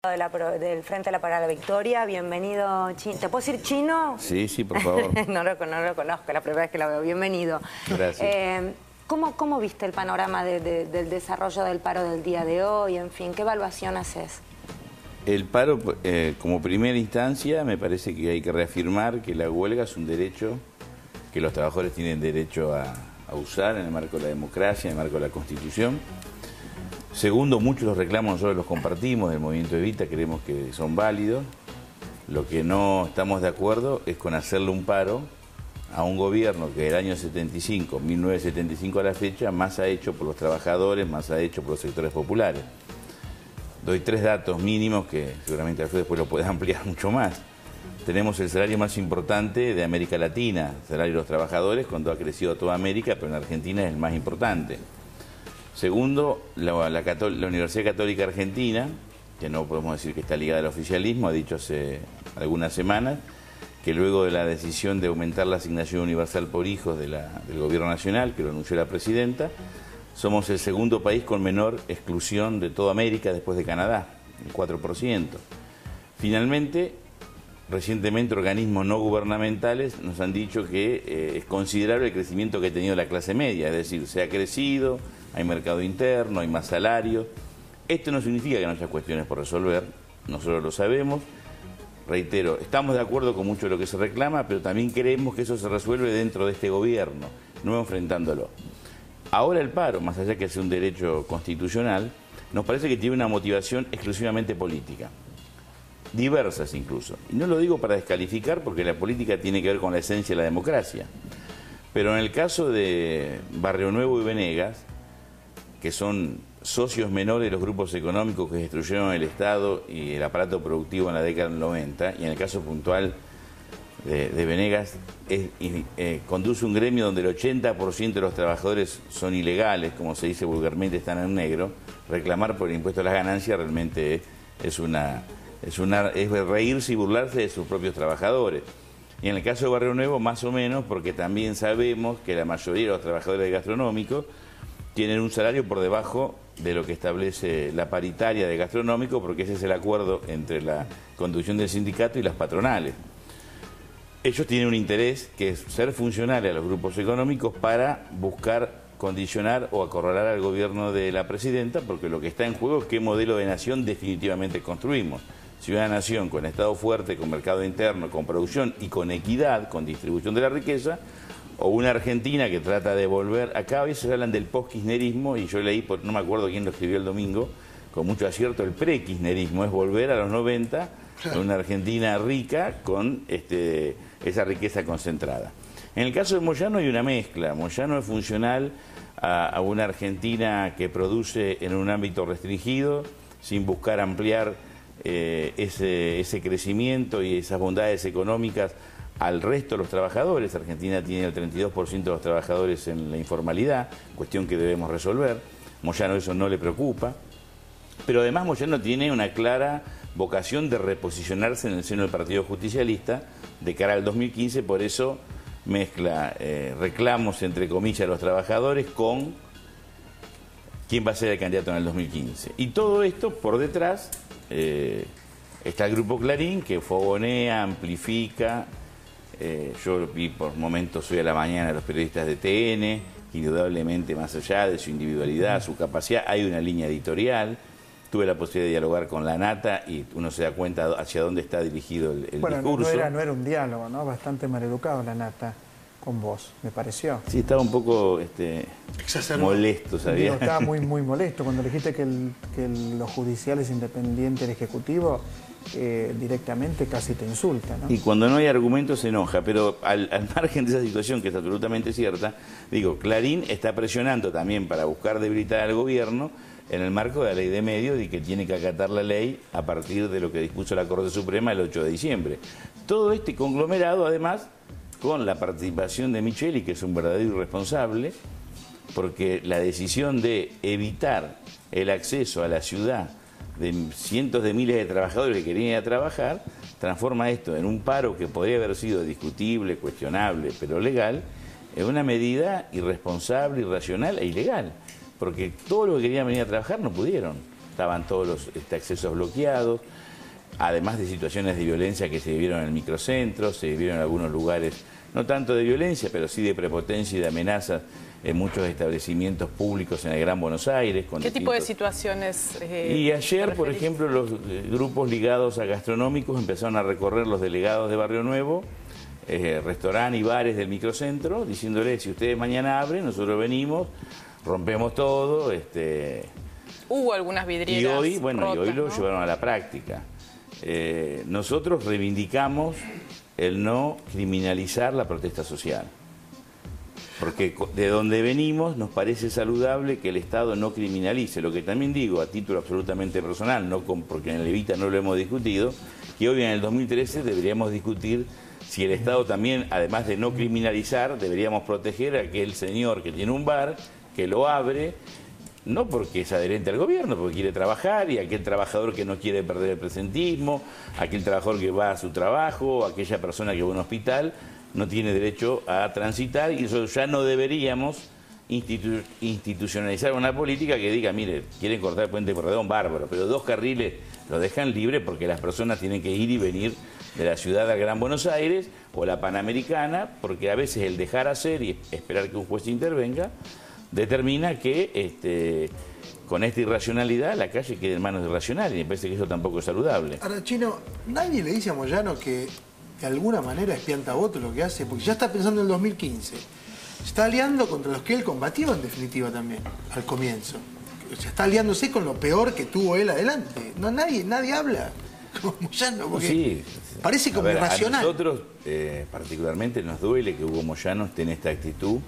Del Frente para la Victoria. Bienvenido, Chino. ¿Te puedo decir Chino? Sí, sí, por favor. no lo conozco, la primera vez que lo veo. Bienvenido. Gracias. ¿Cómo viste el panorama del desarrollo del paro del día de hoy? En fin, ¿qué evaluación haces? El paro, como primera instancia, me parece que hay que reafirmar que la huelga es un derecho que los trabajadores tienen derecho a usar en el marco de la democracia, en el marco de la Constitución. Segundo, muchos los reclamos nosotros los compartimos, del movimiento Evita, creemos que son válidos. Lo que no estamos de acuerdo es con hacerle un paro a un gobierno que del año 75, 1975 a la fecha, más ha hecho por los trabajadores, más ha hecho por los sectores populares. Doy 3 datos mínimos que seguramente Alfredo después lo puede ampliar mucho más. Tenemos el salario más importante de América Latina, el salario de los trabajadores, cuando ha crecido toda América, pero en Argentina es el más importante. Segundo, la Universidad Católica Argentina, que no podemos decir que está ligada al oficialismo, ha dicho hace algunas semanas que luego de la decisión de aumentar la asignación universal por hijos del Gobierno Nacional, que lo anunció la Presidenta, somos el segundo país con menor exclusión de toda América después de Canadá, el 4%. Finalmente, recientemente organismos no gubernamentales nos han dicho que es considerable el crecimiento que ha tenido la clase media, es decir, se ha crecido, hay mercado interno, hay más salarios. Esto no significa que no haya cuestiones por resolver, nosotros lo sabemos. Reitero, estamos de acuerdo con mucho de lo que se reclama, pero también creemos que eso se resuelve dentro de este gobierno, no enfrentándolo. Ahora el paro, más allá que sea un derecho constitucional, nos parece que tiene una motivación exclusivamente política. Diversas incluso. Y no lo digo para descalificar porque la política tiene que ver con la esencia de la democracia. Pero en el caso de Barrio Nuevo y Venegas, que son socios menores de los grupos económicos que destruyeron el Estado y el aparato productivo en la década del 90, y en el caso puntual de Venegas, conduce un gremio donde el 80% de los trabajadores son ilegales, como se dice vulgarmente, están en negro. Reclamar por el impuesto a las ganancias realmente es reírse y burlarse de sus propios trabajadores. Y en el caso de Barrio Nuevo, más o menos, porque también sabemos que la mayoría de los trabajadores gastronómicos tienen un salario por debajo de lo que establece la paritaria de gastronómico, porque ese es el acuerdo entre la conducción del sindicato y las patronales. Ellos tienen un interés que es ser funcionales a los grupos económicos para buscar condicionar o acorralar al gobierno de la presidenta, porque lo que está en juego es qué modelo de nación definitivamente construimos. Si una nación con Estado fuerte, con mercado interno, con producción y con equidad, con distribución de la riqueza, o una Argentina que trata de volver. Acá a veces hablan del post-kirchnerismo, y yo leí, no me acuerdo quién lo escribió el domingo, con mucho acierto, el pre-kirchnerismo, es volver a los 90, a una Argentina rica con esa riqueza concentrada. En el caso de Moyano hay una mezcla. Moyano es funcional a una Argentina que produce en un ámbito restringido, sin buscar ampliar ese crecimiento y esas bondades económicas al resto de los trabajadores. Argentina tiene el 32% de los trabajadores en la informalidad, cuestión que debemos resolver. Moyano eso no le preocupa, pero además Moyano tiene una clara vocación de reposicionarse en el seno del Partido Justicialista de cara al 2015, por eso mezcla reclamos, entre comillas, de los trabajadores con quién va a ser el candidato en el 2015. Y todo esto por detrás está el Grupo Clarín, que fogonea, amplifica. Yo vi por momentos hoy a la mañana a los periodistas de TN, indudablemente más allá de su individualidad, su capacidad, hay una línea editorial. Tuve la posibilidad de dialogar con la Nata y uno se da cuenta hacia dónde está dirigido el discurso. No era un diálogo, ¿no? Bastante maleducado la Nata con vos, me pareció. Sí, estaba un poco molesto, ¿sabía? Digo, estaba muy molesto cuando dijiste que los judiciales independientes del Ejecutivo directamente casi te insulta, ¿no? Y cuando no hay argumentos se enoja, pero al margen de esa situación que es absolutamente cierta, digo, Clarín está presionando también para buscar debilitar al gobierno en el marco de la ley de medios y que tiene que acatar la ley a partir de lo que dispuso la Corte Suprema el 8 de diciembre. Todo este conglomerado, además, con la participación de Micheli, que es un verdadero irresponsable, porque la decisión de evitar el acceso a la ciudad de cientos de miles de trabajadores que querían ir a trabajar, transforma esto en un paro que podría haber sido discutible, cuestionable, pero legal, en una medida irresponsable, irracional e ilegal. Porque todos los que querían venir a trabajar no pudieron. estaban todos los accesos bloqueados, además de situaciones de violencia que se vivieron en el microcentro, se vivieron en algunos lugares, no tanto de violencia, pero sí de prepotencia y de amenazas en muchos establecimientos públicos en el Gran Buenos Aires. ¿Qué tipo de situaciones? Y ayer, por ejemplo, los grupos ligados a gastronómicos empezaron a recorrer los delegados de Barrio Nuevo, restaurantes y bares del microcentro, diciéndoles, si ustedes mañana abren, nosotros venimos, rompemos todo. Hubo algunas vidrieras y hoy rotas, lo ¿no? llevaron a la práctica. Nosotros reivindicamos el no criminalizar la protesta social. Porque de donde venimos nos parece saludable que el Estado no criminalice. Lo que también digo, a título absolutamente personal, porque en el Evita no lo hemos discutido, que hoy en el 2013 deberíamos discutir si el Estado también, además de no criminalizar, deberíamos proteger a aquel señor que tiene un bar, que lo abre, no porque es adherente al gobierno, porque quiere trabajar, y aquel trabajador que no quiere perder el presentismo, aquel trabajador que va a su trabajo, aquella persona que va a un hospital, no tiene derecho a transitar, y eso ya no deberíamos institucionalizar una política que diga, mire, quieren cortar el puente Porredón, bárbaro, pero 2 carriles lo dejan libre porque las personas tienen que ir y venir de la ciudad al Gran Buenos Aires o la Panamericana, porque a veces el dejar hacer y esperar que un juez intervenga determina que con esta irracionalidad la calle quede en manos de irracionales, y me parece que eso tampoco es saludable. Ahora, Chino, nadie le dice a Moyano que de alguna manera es piantavoto lo que hace, porque ya está pensando en el 2015. Se está aliando contra los que él combatió en definitiva también, al comienzo. Se está aliándose con lo peor que tuvo él adelante. No, nadie habla como Moyano, porque sí, parece como irracional. A nosotros particularmente nos duele que Hugo Moyano esté en esta actitud,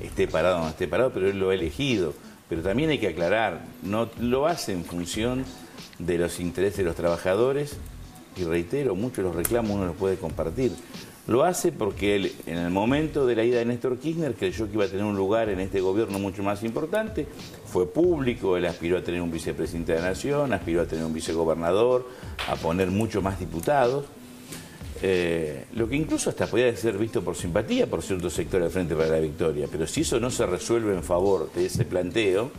esté parado o no esté parado, pero él lo ha elegido. Pero también hay que aclarar, no lo hace en función de los intereses de los trabajadores, y reitero, muchos de los reclamos uno los puede compartir. Lo hace porque él, en el momento de la ida de Néstor Kirchner, creyó que iba a tener un lugar en este gobierno mucho más importante, fue público, él aspiró a tener un vicepresidente de la Nación, aspiró a tener un vicegobernador, a poner mucho más diputados, lo que incluso hasta podía ser visto por simpatía por ciertos sectores del Frente para la Victoria, pero si eso no se resuelve en favor de ese planteo,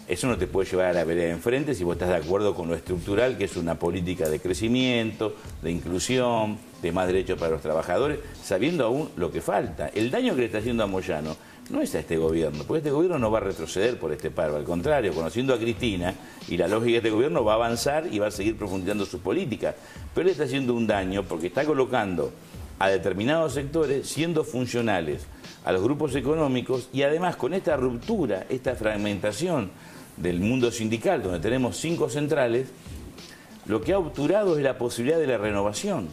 eso no te puede llevar a la vereda de enfrente si vos estás de acuerdo con lo estructural, que es una política de crecimiento, de inclusión, de más derechos para los trabajadores, sabiendo aún lo que falta. El daño que le está haciendo a Moyano no es a este gobierno, porque este gobierno no va a retroceder por este paro. Al contrario, conociendo a Cristina y la lógica de este gobierno, va a avanzar y va a seguir profundizando sus políticas. Pero le está haciendo un daño porque está colocando a determinados sectores siendo funcionales a los grupos económicos, y además con esta ruptura, esta fragmentación del mundo sindical, donde tenemos 5 centrales, lo que ha obturado es la posibilidad de la renovación,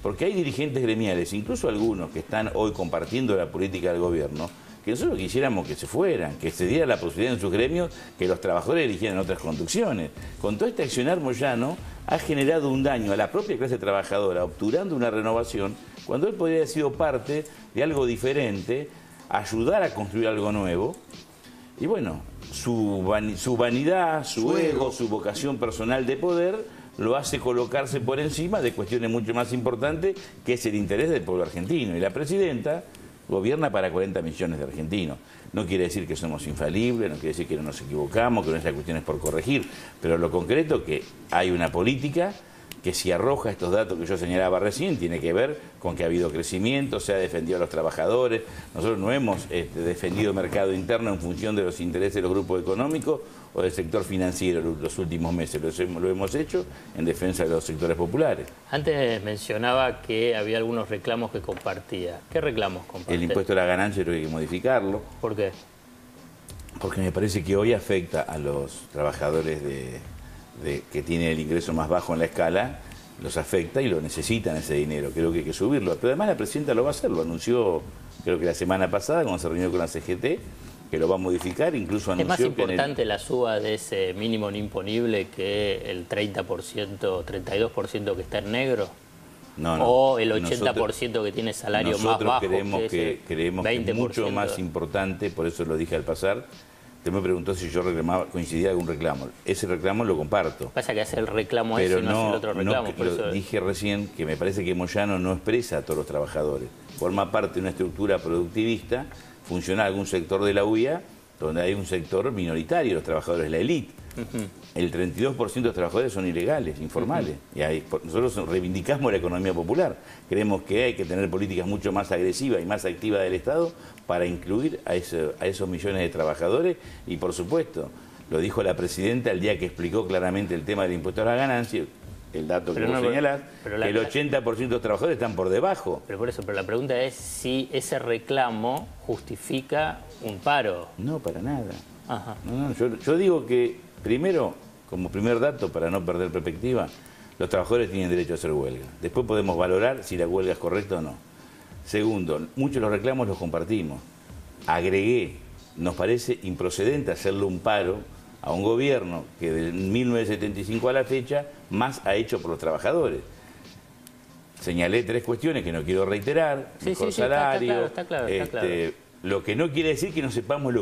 porque hay dirigentes gremiales, incluso algunos que están hoy compartiendo la política del gobierno, que nosotros quisiéramos que se fueran, que se diera la posibilidad en sus gremios que los trabajadores eligieran otras conducciones. Con todo este accionar Moyano ha generado un daño a la propia clase trabajadora, obturando una renovación, cuando él podría haber sido parte de algo diferente, ayudar a construir algo nuevo. Y bueno, su vanidad, su ego, su vocación personal de poder lo hace colocarse por encima de cuestiones mucho más importantes, que es el interés del pueblo argentino. Y la presidenta gobierna para 40 millones de argentinos. No quiere decir que somos infalibles, no quiere decir que no nos equivocamos, que nuestra cuestión es por corregir, pero lo concreto es que hay una política que, si arroja estos datos que yo señalaba recién, tiene que ver con que ha habido crecimiento, se ha defendido a los trabajadores. Nosotros no hemos defendido el mercado interno en función de los intereses de los grupos económicos o del sector financiero los últimos meses. Lo hemos hecho en defensa de los sectores populares. Antes mencionaba que había algunos reclamos que compartía. ¿Qué reclamos compartía? El impuesto a la ganancia creo que hay que modificarlo. ¿Por qué? Porque me parece que hoy afecta a los trabajadores que tienen el ingreso más bajo en la escala, los afecta y lo necesitan ese dinero. Creo que hay que subirlo. Pero además la presidenta lo va a hacer, lo anunció creo que la semana pasada cuando se reunió con la CGT, que lo va a modificar, incluso anunció... ¿Es más importante la suba de ese mínimo no imponible que el 30%, 32% que está en negro? No, no. ¿O el 80% que tiene salario más bajo? Nosotros creemos que es mucho más 20%. importante, por eso lo dije al pasar. Usted me preguntó si yo coincidía algún reclamo. Ese reclamo lo comparto. Pasa que hace el reclamo ese y no hace el otro reclamo. Dije recién que me parece que Moyano no expresa a todos los trabajadores. Forma parte de una estructura productivista, funciona algún sector de la UIA, donde hay un sector minoritario, los trabajadores, la élite. el 32% de los trabajadores son ilegales, informales. Y nosotros reivindicamos la economía popular. Creemos que hay que tener políticas mucho más agresivas y más activas del Estado para incluir a esos millones de trabajadores. Y por supuesto, lo dijo la presidenta el día que explicó claramente el tema del impuesto a la ganancia, el dato que vos señalás, que el 80% de los trabajadores están por debajo. Pero la pregunta es si ese reclamo justifica un paro. No, para nada. Ajá. No, yo digo que, primero, como primer dato, para no perder perspectiva, los trabajadores tienen derecho a hacer huelga. Después podemos valorar si la huelga es correcta o no. Segundo, muchos de los reclamos los compartimos. Agregué, nos parece improcedente hacerle un paro a un gobierno que de 1975 a la fecha más ha hecho por los trabajadores. Señalé 3 cuestiones que no quiero reiterar: mejor salario, está claro. lo que no quiere decir que no sepamos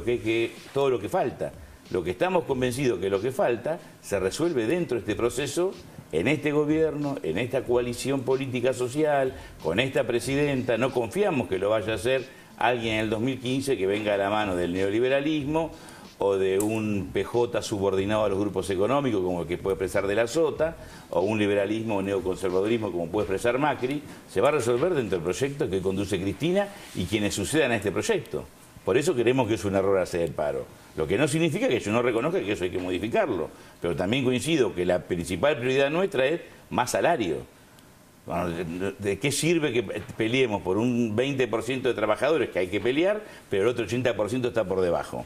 todo lo que falta. Lo que estamos convencidos que lo que falta se resuelve dentro de este proceso, en este gobierno, en esta coalición política social, con esta presidenta. No confiamos que lo vaya a hacer alguien en el 2015 que venga a la mano del neoliberalismo o de un PJ subordinado a los grupos económicos, como el que puede expresar de la Sota, o un liberalismo o neoconservadurismo, como puede expresar Macri. Se va a resolver dentro del proyecto que conduce Cristina y quienes sucedan a este proyecto. Por eso creemos que es un error hacer el paro. Lo que no significa que yo no reconozca que eso hay que modificarlo. Pero también coincido que la principal prioridad nuestra es más salario. Bueno, ¿de qué sirve que peleemos por un 20% de trabajadores que hay que pelear, pero el otro 80% está por debajo?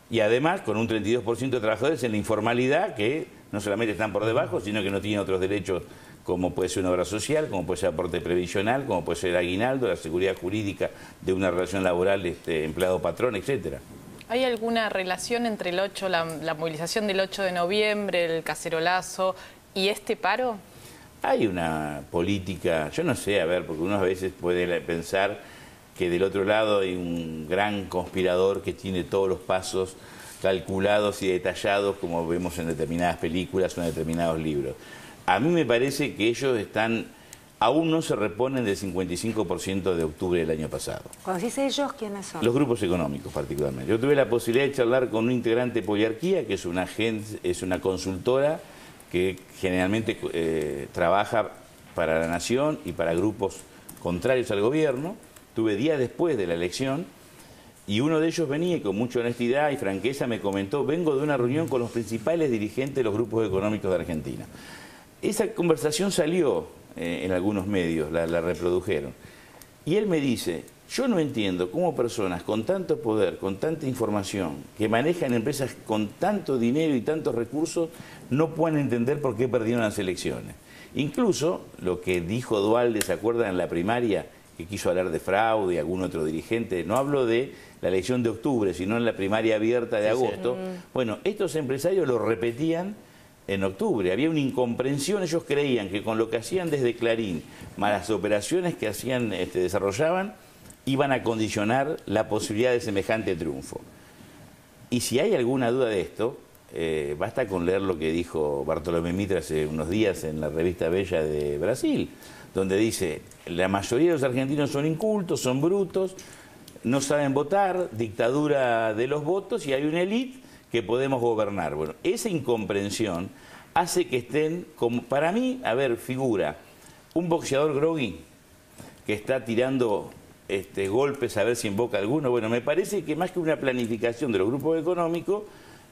Y además con un 32% de trabajadores en la informalidad que no solamente están por debajo, sino que no tienen otros derechos, como puede ser una obra social, como puede ser aporte previsional, como puede ser el aguinaldo, la seguridad jurídica de una relación laboral empleado-patrón, etcétera. ¿Hay alguna relación entre la movilización del 8 de noviembre, el cacerolazo y este paro? Hay una política, yo no sé, a ver, porque uno a veces puede pensar que del otro lado hay un gran conspirador que tiene todos los pasos calculados y detallados, como vemos en determinadas películas o en determinados libros. A mí me parece que ellos aún no se reponen del 55% de octubre del año pasado. Cuando dice ellos, ¿quiénes son? Los grupos económicos, particularmente. Yo tuve la posibilidad de charlar con un integrante de Poliarquía, que es una consultora que generalmente trabaja para la Nación y para grupos contrarios al gobierno. Tuve días después de la elección y uno de ellos venía y con mucha honestidad y franqueza me comentó: vengo de una reunión con los principales dirigentes de los grupos económicos de Argentina. Esa conversación salió en algunos medios, la reprodujeron. Y él me dice: yo no entiendo cómo personas con tanto poder, con tanta información, que manejan empresas con tanto dinero y tantos recursos, no pueden entender por qué perdieron las elecciones. Incluso lo que dijo Duhalde, ¿se acuerdan en la primaria? Que quiso hablar de fraude y algún otro dirigente. No hablo de la elección de octubre, sino en la primaria abierta de agosto. Bueno, estos empresarios lo repetían en octubre. Había una incomprensión. Ellos creían que con lo que hacían desde Clarín, más las operaciones que desarrollaban, iban a condicionar la posibilidad de semejante triunfo. Y si hay alguna duda de esto, basta con leer lo que dijo Bartolomé Mitre hace unos días en la revista Bella de Brasil, donde dice: la mayoría de los argentinos son incultos, son brutos, no saben votar, dictadura de los votos, y hay una élite que podemos gobernar. Bueno, esa incomprensión hace que estén, como para mí, a ver, figura un boxeador groggy que está tirando golpes a ver si invoca alguno. Bueno, me parece que más que una planificación de los grupos económicos,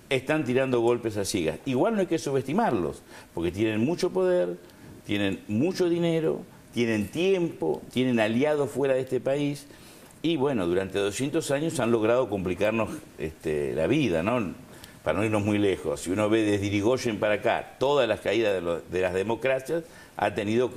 están tirando golpes a ciegas. Igual no hay que subestimarlos, porque tienen mucho poder, tienen mucho dinero, tienen tiempo, tienen aliados fuera de este país y bueno, durante 200 años han logrado complicarnos la vida, ¿no? Para no irnos muy lejos, si uno ve desde Irigoyen para acá, todas las caídas de las democracias ha tenido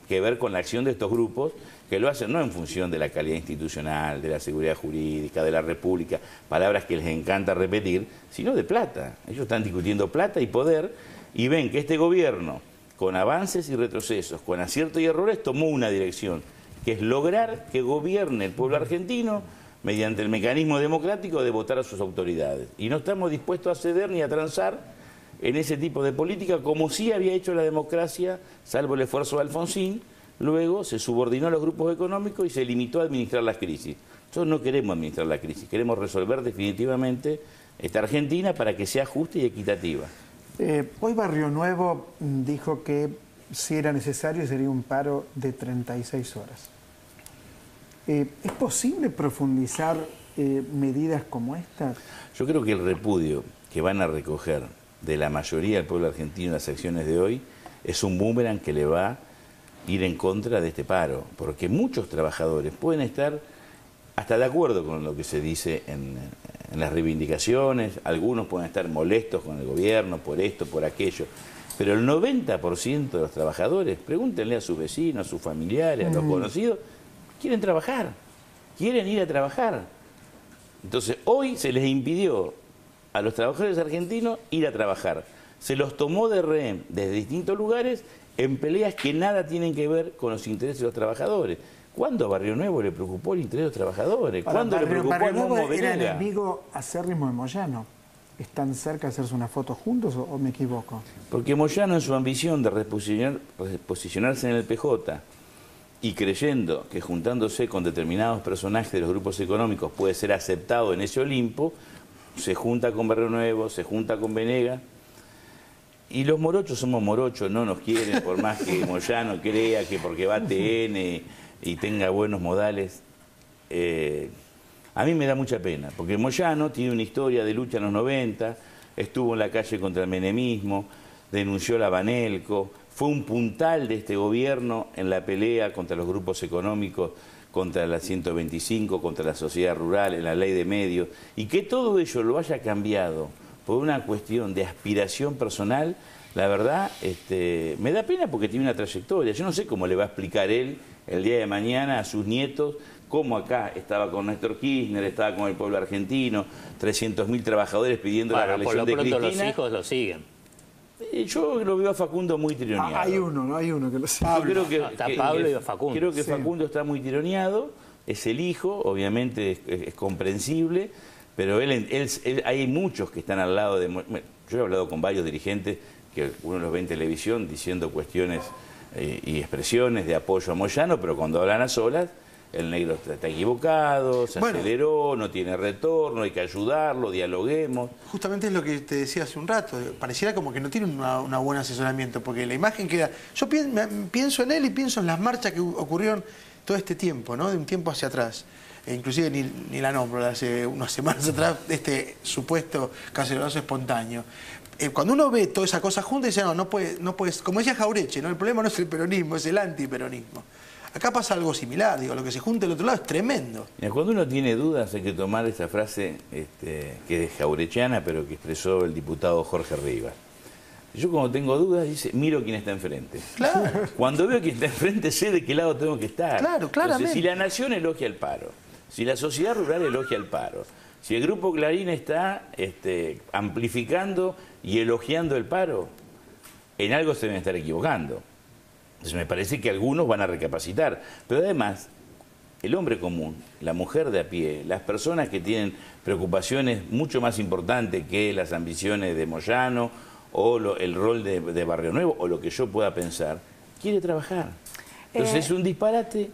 que ver con la acción de estos grupos que lo hacen no en función de la calidad institucional, de la seguridad jurídica, de la república, palabras que les encanta repetir, sino de plata. Ellos están discutiendo plata y poder y ven que este gobierno, con avances y retrocesos, con aciertos y errores, tomó una dirección, que es lograr que gobierne el pueblo argentino mediante el mecanismo democrático de votar a sus autoridades. Y no estamos dispuestos a ceder ni a transar en ese tipo de política, como sí había hecho la democracia, salvo el esfuerzo de Alfonsín. Luego se subordinó a los grupos económicos y se limitó a administrar las crisis. Nosotros no queremos administrar la crisis, queremos resolver definitivamente esta Argentina para que sea justa y equitativa. Hoy Barrio Nuevo dijo que si era necesario sería un paro de 36 horas. ¿Es posible profundizar medidas como estas? Yo creo que el repudio que van a recoger de la mayoría del pueblo argentino en las acciones de hoy es un boomerang que le va a ir en contra de este paro, porque muchos trabajadores pueden estar hasta de acuerdo con lo que se dice en las reivindicaciones, algunos pueden estar molestos con el gobierno por esto, por aquello, pero el 90% de los trabajadores, pregúntenle a sus vecinos, a sus familiares, a los conocidos, quieren trabajar, quieren ir a trabajar. Entonces hoy se les impidió a los trabajadores argentinos ir a trabajar. Se los tomó de rehén desde distintos lugares en peleas que nada tienen que ver con los intereses de los trabajadores. ¿Cuándo a Barrio Nuevo le preocupó el interés de los trabajadores? ¿Cuándo le preocupó al Momo Era Venega? enemigo acérrimo de Moyano. ¿Están cerca de hacerse una foto juntos o me equivoco? Porque Moyano, en su ambición de reposicionarse en el PJ y creyendo que juntándose con determinados personajes de los grupos económicos puede ser aceptado en ese Olimpo, se junta con Barrio Nuevo, se junta con Venega. Y los morochos somos morochos, no nos quieren, por más que Moyano crea que porque va a TN y tenga buenos modales. A mí me da mucha pena, porque Moyano tiene una historia de lucha en los 90, estuvo en la calle contra el menemismo, denunció la Banelco, fue un puntal de este gobierno en la pelea contra los grupos económicos, contra la 125, contra la sociedad rural, en la ley de medios, y que todo ello lo haya cambiado por una cuestión de aspiración personal, la verdad, me da pena porque tiene una trayectoria. Yo no sé cómo le va a explicar él el día de mañana a sus nietos cómo acá estaba con Néstor Kirchner, estaba con el pueblo argentino, 300.000 trabajadores pidiendo la reelección de Cristina. Por lo pronto los hijos lo siguen. Yo lo veo a Facundo muy tironeado. Hay uno, ¿no? Hay uno que lo sabe. Está Pablo y Facundo. Creo que Facundo está muy tironeado, es el hijo, obviamente es comprensible, pero hay muchos que están al lado de... Yo he hablado con varios dirigentes que uno los ve en televisión diciendo cuestiones y expresiones de apoyo a Moyano, pero cuando hablan a solas, el negro está equivocado, se aceleró, no tiene retorno, hay que ayudarlo, dialoguemos. Justamente es lo que te decía hace un rato, pareciera como que no tiene un buen asesoramiento, porque la imagen queda... Yo pienso en él y pienso en las marchas que ocurrieron todo este tiempo, ¿no? De un tiempo hacia atrás. Inclusive ni la nombro, de hace unas semanas atrás, este supuesto cacerolazo espontáneo. Cuando uno ve toda esa cosa junta, dice, no puedes, como decía Jaureche, ¿no? El problema no es el peronismo, es el antiperonismo. Acá pasa algo similar, digo, lo que se junta del otro lado es tremendo. Mira, cuando uno tiene dudas hay que tomar esa frase que es jaurechiana, pero que expresó el diputado Jorge Rivas. Yo cuando tengo dudas, dice, miro quién está enfrente. Claro. Cuando veo quién está enfrente, sé de qué lado tengo que estar. Claro, claramente. Entonces, si la nación elogia el paro, si la sociedad rural elogia el paro, si el Grupo Clarín está amplificando y elogiando el paro, en algo se deben estar equivocando. Entonces me parece que algunos van a recapacitar. Pero además, el hombre común, la mujer de a pie, las personas que tienen preocupaciones mucho más importantes que las ambiciones de Moyano o el rol de Barrio Nuevo o lo que yo pueda pensar, quiere trabajar. Entonces es un disparate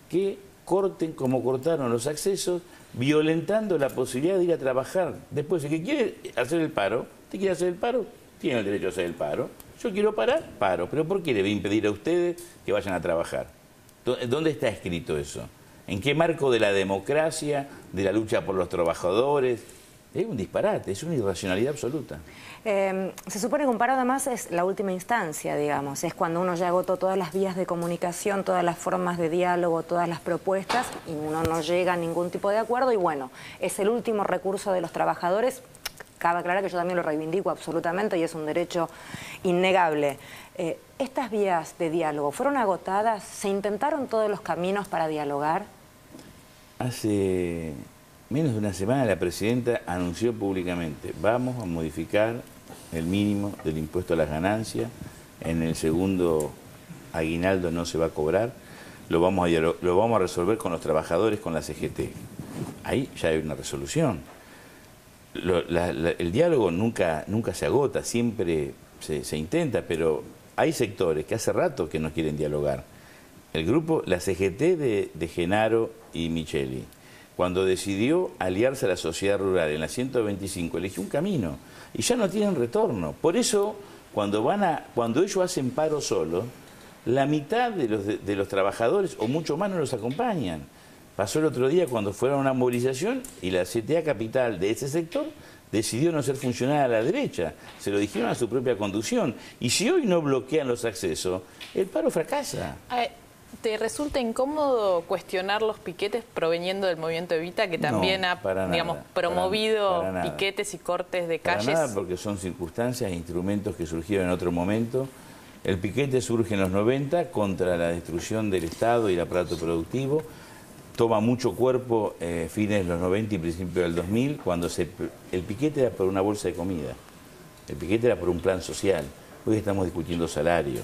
que corten como cortaron los accesos, violentando la posibilidad de ir a trabajar. Después, el que quiere hacer el paro, ¿usted quiere hacer el paro? Tiene el derecho a hacer el paro. Yo quiero parar, paro. ¿Pero por qué le voy a impedir a ustedes que vayan a trabajar? ¿Dónde está escrito eso? ¿En qué marco de la democracia, de la lucha por los trabajadores? Es un disparate, es una irracionalidad absoluta. Se supone que un paro además es la última instancia, digamos. Es cuando uno ya agotó todas las vías de comunicación, todas las formas de diálogo, todas las propuestas y uno no llega a ningún tipo de acuerdo y bueno, es el último recurso de los trabajadores. Cabe aclarar que yo también lo reivindico absolutamente y es un derecho innegable. ¿Estas vías de diálogo fueron agotadas? ¿Se intentaron todos los caminos para dialogar? Hace menos de una semana la presidenta anunció públicamente, vamos a modificar el mínimo del impuesto a las ganancias, en el segundo aguinaldo no se va a cobrar, lo vamos a resolver con los trabajadores, con la CGT. Ahí ya hay una resolución. El diálogo nunca se agota, siempre se intenta, pero hay sectores que hace rato que no quieren dialogar. El grupo, la CGT de Genaro y Micheli, cuando decidió aliarse a la sociedad rural en la 125, eligió un camino y ya no tienen retorno. Por eso, cuando ellos hacen paro solo, la mitad de los trabajadores, o mucho más, no los acompañan. Pasó el otro día cuando fueron a una movilización y la CTA Capital de ese sector decidió no ser funcional a la derecha. Se lo dijeron a su propia conducción. Y si hoy no bloquean los accesos, el paro fracasa. ¿Te resulta incómodo cuestionar los piquetes proveniendo del movimiento Evita, que también ha promovido piquetes y cortes de calles? Para nada, porque son circunstancias e instrumentos que surgieron en otro momento. El piquete surge en los 90 contra la destrucción del Estado y el aparato productivo. Toma mucho cuerpo fines de los 90 y principios del 2000, cuando el piquete era por una bolsa de comida. El piquete era por un plan social. Hoy estamos discutiendo salario.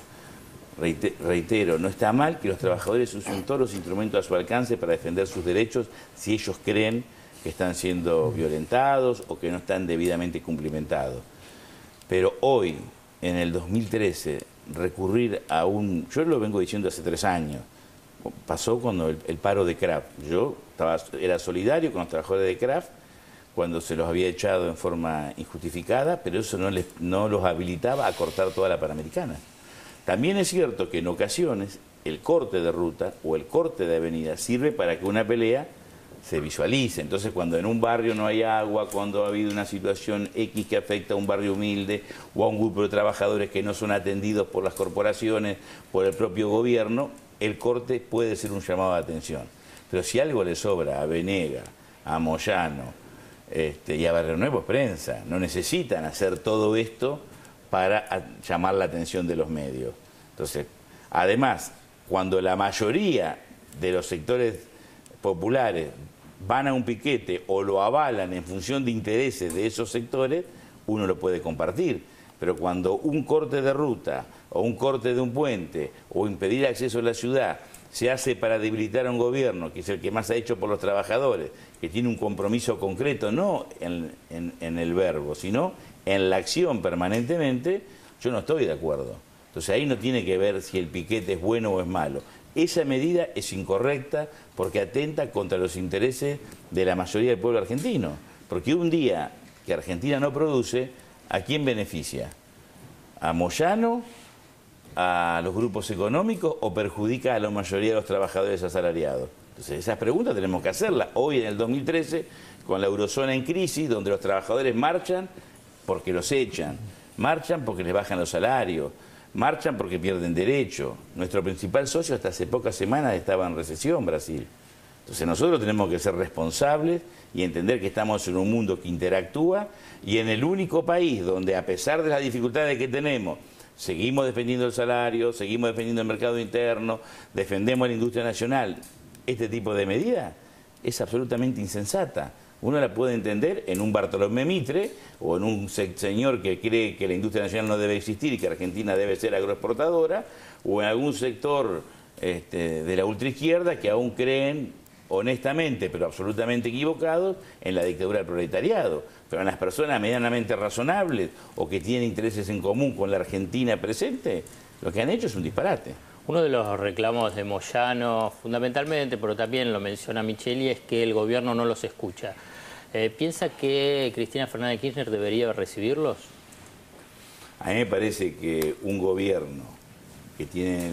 Reitero, no está mal que los trabajadores usen todos los instrumentos a su alcance para defender sus derechos si ellos creen que están siendo violentados o que no están debidamente cumplimentados. Pero hoy, en el 2013, recurrir a yo lo vengo diciendo hace 3 años, pasó cuando el paro de Kraft. Yo era solidario con los trabajadores de Kraft cuando se los había echado en forma injustificada, pero eso no los habilitaba a cortar toda la Panamericana. También es cierto que en ocasiones el corte de ruta o el corte de avenida sirve para que una pelea se visualice. Entonces, cuando en un barrio no hay agua, cuando ha habido una situación X que afecta a un barrio humilde o a un grupo de trabajadores que no son atendidos por las corporaciones, por el propio gobierno, el corte puede ser un llamado de atención. Pero si algo le sobra a Venega, a Moyano y a Barrio Nuevo, es prensa. No necesitan hacer todo esto para llamar la atención de los medios. Entonces, además, cuando la mayoría de los sectores populares van a un piquete o lo avalan en función de intereses de esos sectores, uno lo puede compartir. Pero cuando un corte de ruta o un corte de un puente o impedir acceso a la ciudad se hace para debilitar a un gobierno, que es el que más ha hecho por los trabajadores, que tiene un compromiso concreto, no en el verbo, sino en la acción permanentemente, yo no estoy de acuerdo. Entonces ahí no tiene que ver si el piquete es bueno o es malo. Esa medida es incorrecta porque atenta contra los intereses de la mayoría del pueblo argentino. Porque un día que Argentina no produce, ¿a quién beneficia? ¿A Moyano? ¿A los grupos económicos? ¿O perjudica a la mayoría de los trabajadores asalariados? Entonces esas preguntas tenemos que hacerlas. Hoy en el 2013, con la eurozona en crisis, donde los trabajadores marchan porque los echan, marchan porque les bajan los salarios, marchan porque pierden derecho. Nuestro principal socio hasta hace pocas semanas estaba en recesión, Brasil. Entonces nosotros tenemos que ser responsables y entender que estamos en un mundo que interactúa y en el único país donde, a pesar de las dificultades que tenemos, seguimos defendiendo el salario, seguimos defendiendo el mercado interno, defendemos la industria nacional. Este tipo de medida es absolutamente insensata. Uno la puede entender en un Bartolomé Mitre o en un señor que cree que la industria nacional no debe existir y que Argentina debe ser agroexportadora, o en algún sector de la ultraizquierda que aún creen honestamente, pero absolutamente equivocados, en la dictadura del proletariado. Pero en las personas medianamente razonables o que tienen intereses en común con la Argentina presente, lo que han hecho es un disparate. Uno de los reclamos de Moyano, fundamentalmente, pero también lo menciona Micheli, es que el gobierno no los escucha. ¿Piensa que Cristina Fernández de Kirchner debería recibirlos? A mí me parece que un gobierno que tiene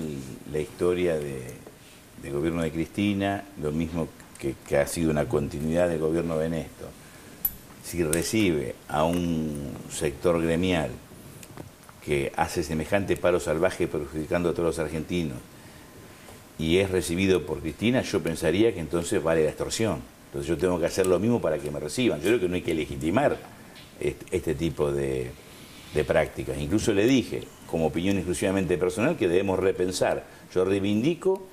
la historia del gobierno de Cristina, lo mismo que ha sido una continuidad del gobierno de Néstor, si recibe a un sector gremial que hace semejante paro salvaje perjudicando a todos los argentinos y es recibido por Cristina, yo pensaría que entonces vale la extorsión. Entonces yo tengo que hacer lo mismo para que me reciban. Yo creo que no hay que legitimar este tipo de prácticas. Incluso le dije, como opinión exclusivamente personal, que debemos repensar. Yo reivindico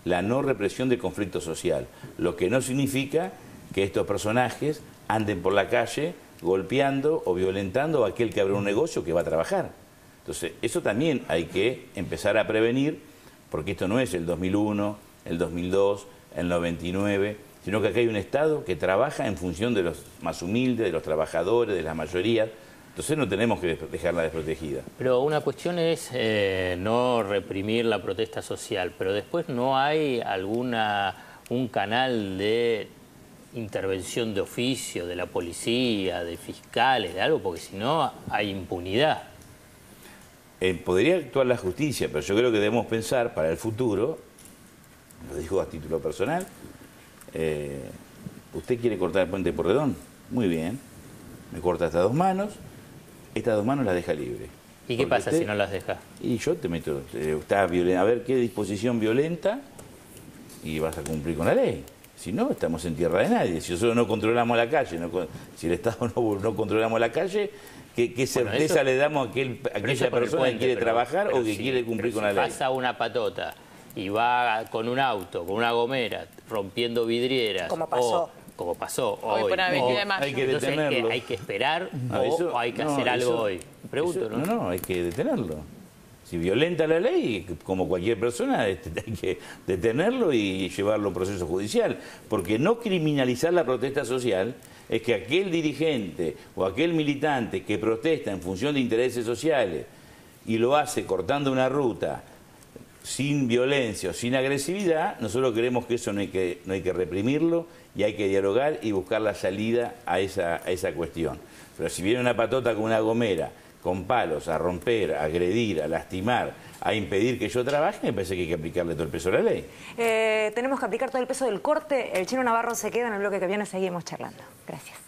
la no represión del conflicto social, lo que no significa que estos personajes anden por la calle golpeando o violentando a aquel que abre un negocio que va a trabajar. Entonces, eso también hay que empezar a prevenir, porque esto no es el 2001, el 2002, el 99, sino que acá hay un Estado que trabaja en función de los más humildes, de los trabajadores, de las mayorías. Entonces no tenemos que dejarla desprotegida. Pero una cuestión es no reprimir la protesta social, pero después no hay un canal de intervención de oficio de la policía, de fiscales, de algo, porque si no hay impunidad. Podría actuar la justicia, pero yo creo que debemos pensar para el futuro, lo digo a título personal, usted quiere cortar el puente de Porredón, muy bien, me corta estas 2 manos las deja libre. ¿Y qué pasa si no las deja? Y yo te meto, estás violenta, a ver qué disposición violenta y vas a cumplir con la ley. Si no, estamos en tierra de nadie. Si nosotros no controlamos la calle, si el Estado no controlamos la calle, ¿qué certeza le damos a aquella persona que quiere trabajar o que quiere cumplir con la ley? Si pasa una patota y va con un auto, con una gomera, rompiendo vidrieras... Como pasó. Como pasó hoy. Por la 22 de mayo. Hay que detenerlo. ¿Hay que esperar o hay que hacer algo hoy? Pregunto, ¿no? No, hay que detenerlo. Si violenta la ley, como cualquier persona, hay que detenerlo y llevarlo a un proceso judicial. Porque no criminalizar la protesta social es que aquel dirigente o aquel militante que protesta en función de intereses sociales y lo hace cortando una ruta sin violencia o sin agresividad, nosotros creemos que eso no hay que reprimirlo y hay que dialogar y buscar la salida a esa cuestión. Pero si viene una patota con una gomera, con palos, a romper, a agredir, a lastimar, a impedir que yo trabaje, me parece que hay que aplicarle todo el peso de la ley. Tenemos que aplicar todo el peso del corte. El Chino Navarro se queda, en el bloque que viene seguimos charlando. Gracias.